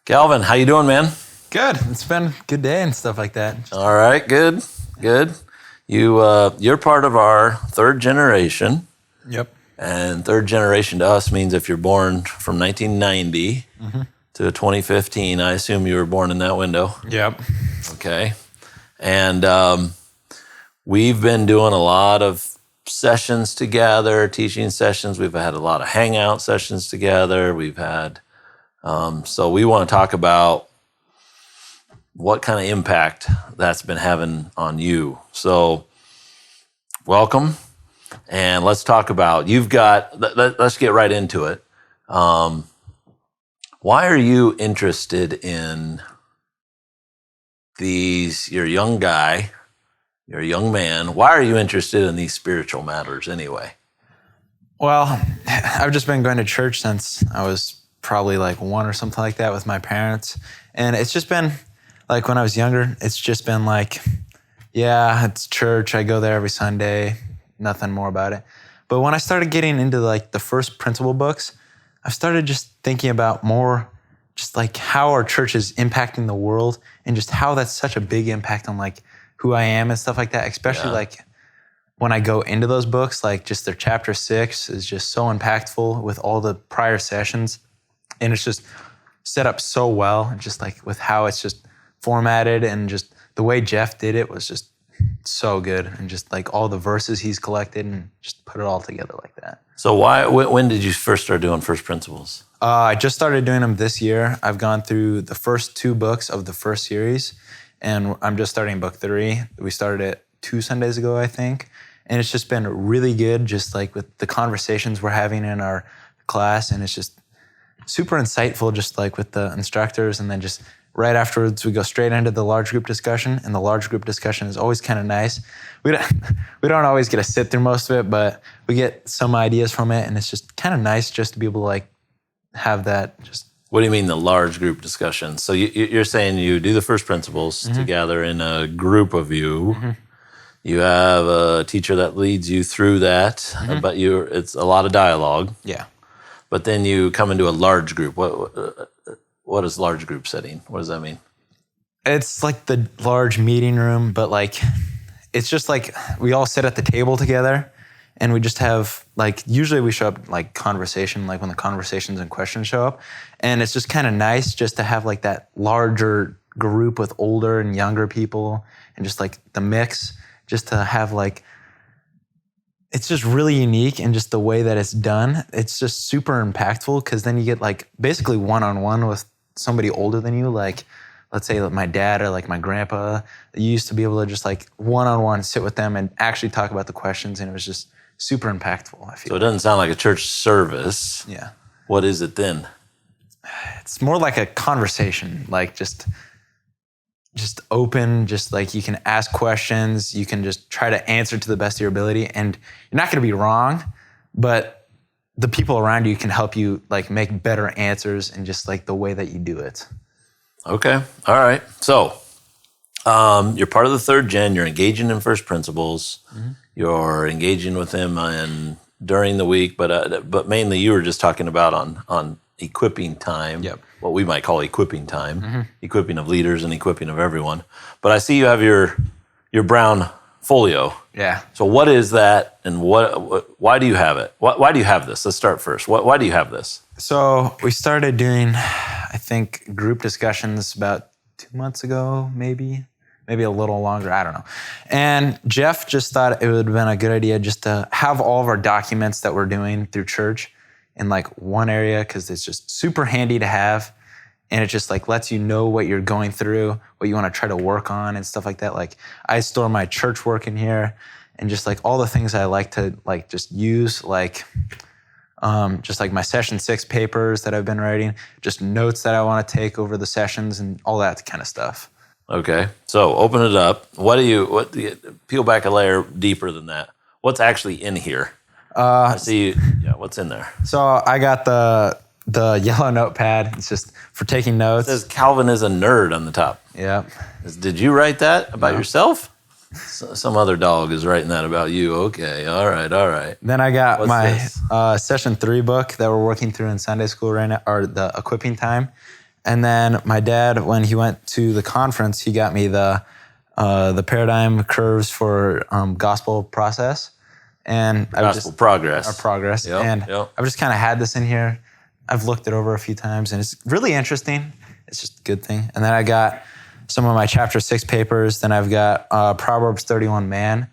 Calvin, how you doing, man? Good. It's been a good day and stuff like that. All right, good. You're part of our third generation, Yep. and third generation to us means if you're born from 1990 to 2015, I assume you were born in that window. Yep. Okay. And we've been doing a lot of sessions together, teaching sessions. We've had a lot of hangout sessions together. We've had, so we want to talk about what kind of impact that's been having on you. So welcome. And let's talk about, let's get right into it. Why are you interested in you're a young guy, you're a young man. Why are you interested in these spiritual matters anyway? Well, I've just been going to church since I was probably like 1 or something like that with my parents. And it's just been like when I was younger, it's just been like, yeah, it's church. I go there every Sunday, nothing more about it. But when I started getting into like the first principle books, I started just thinking about more just like how our church is impacting the world and just how that's such a big impact on like who I am and stuff like that, especially like when I go into those books, like just their chapter 6 is just so impactful with all the prior sessions. And it's just set up so well, and just like with how it's just formatted and just the way Jeff did it was just so good. And just like all the verses he's collected and just put it all together like that. So when did you first start doing First Principles? I just started doing them this year. I've gone through the first 2 books of the first series, and I'm just starting book 3. We started it 2 Sundays ago, I think. And it's just been really good, just like with the conversations we're having in our class. And it's just super insightful, just like with the instructors. And then just right afterwards, we go straight into the large group discussion. And the large group discussion is always kind of nice. We don't always get to sit through most of it, but we get some ideas from it. And it's just kind of nice just to be able to like have that just. What do you mean the large group discussion? So you're saying you do the First Principles together in a group of you. You have a teacher that leads you through that, but it's a lot of dialogue. Yeah. But then you come into a large group. What is large group setting? What does that mean? It's like the large meeting room, but like it's just like we all sit at the table together, and we just have like, usually we show up like conversation, like when the conversations and questions show up. And it's just kind of nice just to have like that larger group with older and younger people and just like the mix, just to have like, it's just really unique. And just the way that it's done, it's just super impactful, because then you get like basically one-on-one with somebody older than you. Like, let's say like my dad or like my grandpa. You used to be able to just like one-on-one sit with them and actually talk about the questions. And it was just super impactful, I feel. So it doesn't sound like a church service. Yeah. What is it then? It's more like a conversation, like just open, just like you can ask questions, you can just try to answer to the best of your ability, and you're not going to be wrong, but the people around you can help you like make better answers and just like the way that you do it. Okay. All right. So you're part of the third gen. You're engaging in First Principles. You're engaging with them during the week, but mainly you were just talking about on equipping time. Yep. What we might call equipping time, equipping of leaders and equipping of everyone. But I see you have your brown folio. Yeah. So what is that, and why do you have it? Why do you have this? Let's start first. Why do you have this? So we started doing, I think, group discussions about 2 months ago, maybe a little longer, I don't know. And Jeff just thought it would have been a good idea just to have all of our documents that we're doing through church in like one area, because it's just super handy to have. And it just like lets you know what you're going through, what you want to try to work on and stuff like that. Like I store my church work in here, and just like all the things I like to like just use, like just like my session 6 papers that I've been writing, just notes that I want to take over the sessions and all that kind of stuff. Okay, so open it up. Peel back a layer deeper than that. What's actually in here? I see. What's in there? So I got the yellow notepad. It's just for taking notes. It says Calvin is a nerd on the top. Yep. Did you write that about yourself? Some other dog is writing that about you. Okay, all right. Then I got What's my this? session 3 book that we're working through in Sunday school right now, or the equipping time. And then my dad, when he went to the conference, he got me the paradigm curves for gospel process. And Gospel progress. Our progress. Yep, and yep. I've just kind of had this in here. I've looked it over a few times, and it's really interesting. It's just a good thing. And then I got some of my chapter 6 papers. Then I've got Proverbs 31 man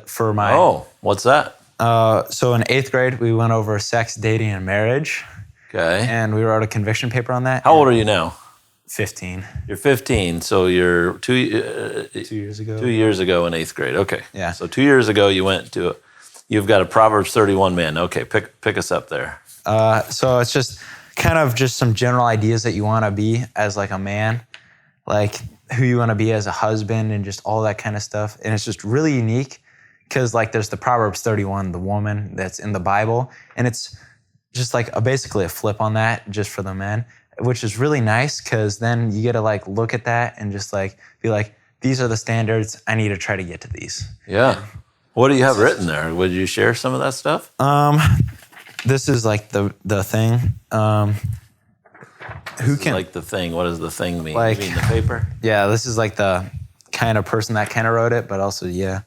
for my... Oh, what's that? So in 8th grade, we went over sex, dating, and marriage. Okay. And we wrote a conviction paper on that. How old are you now? 15. You're 15, so you're 2 years ago. 2 years ago in 8th grade. Okay. Yeah. So 2 years ago you've got a Proverbs 31 man. Okay, pick us up there. So it's just kind of just some general ideas that you want to be as like a man, like who you want to be as a husband and just all that kind of stuff. And it's just really unique because like there's the Proverbs 31, the woman that's in the Bible, and it's just like basically a flip on that just for the men, which is really nice because then you get to like look at that and just like be like, these are the standards. I need to try to get to these. Yeah. What do you have written there? Would you share some of that stuff? This is like the thing. Who can like the thing? What does the thing mean? Like- You mean the paper? Yeah, this is like the kind of person that kind of wrote it, but also who can?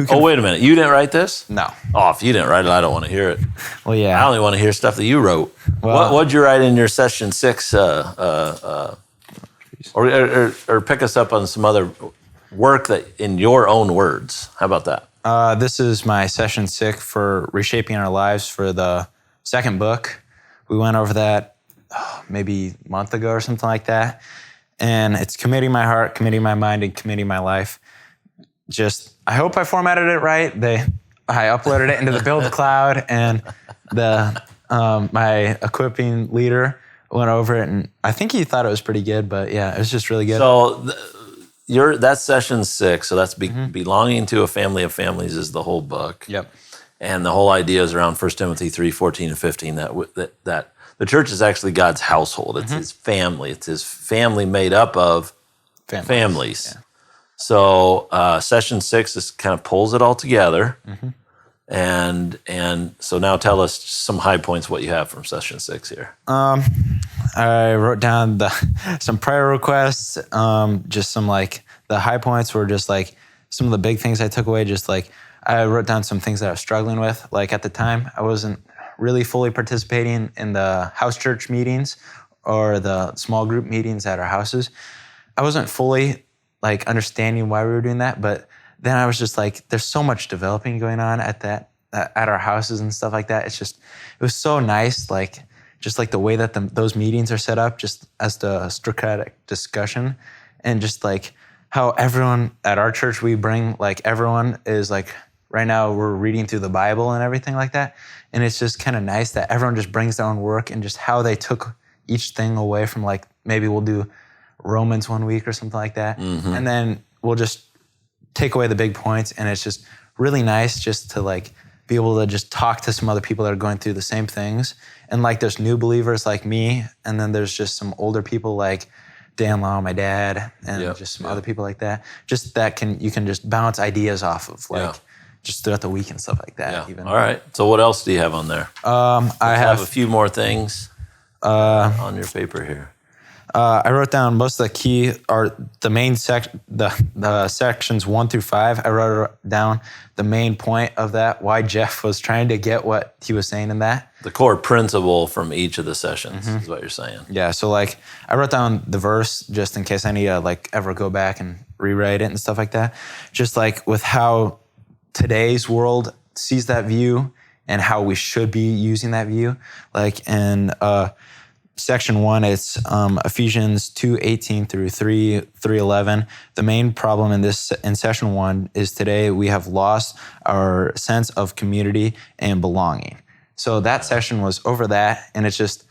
Oh, wait a minute. You didn't write this? No. Oh, if you didn't write it, I don't want to hear it. Well, I yeah. only want to hear stuff that you wrote. Well- What'd you write in your session 6? Or pick us up on some other work that in your own words. How about that? This is my session 6 for Reshaping Our Lives for the second book. We went over that maybe a month ago or something like that. And it's committing my heart, committing my mind, and committing my life. Just, I hope I formatted it right. I uploaded it into the Build Cloud, and my equipping leader went over it, and I think he thought it was pretty good, but yeah, it was just really good. So that's session 6. So that's belonging to a family of families is the whole book. Yep. And the whole idea is around 1 Timothy 3:14 and 15 that the church is actually God's household. It's his family. It's his family made up of families. Yeah. So session 6 just kind of pulls it all together. And so now tell us some high points what you have from session 6 here. I wrote down some prayer requests. Just some like the high points were just like some of the big things I took away. Just like I wrote down some things that I was struggling with. Like at the time, I wasn't really fully participating in the house church meetings or the small group meetings at our houses. I wasn't fully like understanding why we were doing that, but then I was just like, there's so much developing going on at our houses and stuff like that. It was so nice, like just like the way that those meetings are set up, just as the Socratic discussion, and just like how everyone at our church, we bring like everyone is like, right now we're reading through the Bible and everything like that. And it's just kind of nice that everyone just brings their own work and just how they took each thing away from like, maybe we'll do Romans one week or something like that. And then we'll just take away the big points. And it's just really nice just to like be able to just talk to some other people that are going through the same things. And like there's new believers like me, and then there's just some older people like Dan Law, my dad, and just some other people like that. Just that you can just bounce ideas off of like just throughout the week and stuff like that. Yeah. Even. All right. So what else do you have on there? I have a few more things on your paper here. I wrote down most of the key are the main the sections 1 through 5. I wrote down the main point of that, why Jeff was trying to get what he was saying in that. The core principle from each of the sessions is what you're saying. Yeah, so like I wrote down the verse just in case I need to like ever go back and rewrite it and stuff like that. Just like with how today's world sees that view and how we should be using that view. Like in Section 1, it's Ephesians 2:18 through 3:11. The main problem in Session 1 is today we have lost our sense of community and belonging. So that session was over that, and it's just,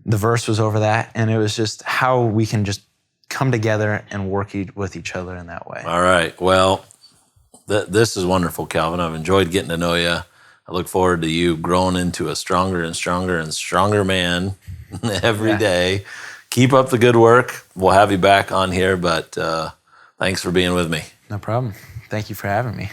the verse was over that, and it was just how we can just come together and work with each other in that way. All right. Well, this is wonderful, Calvin. I've enjoyed getting to know you. I look forward to you growing into a stronger and stronger and stronger man every day. Keep up the good work. We'll have you back on here, but thanks for being with me. No problem. Thank you for having me.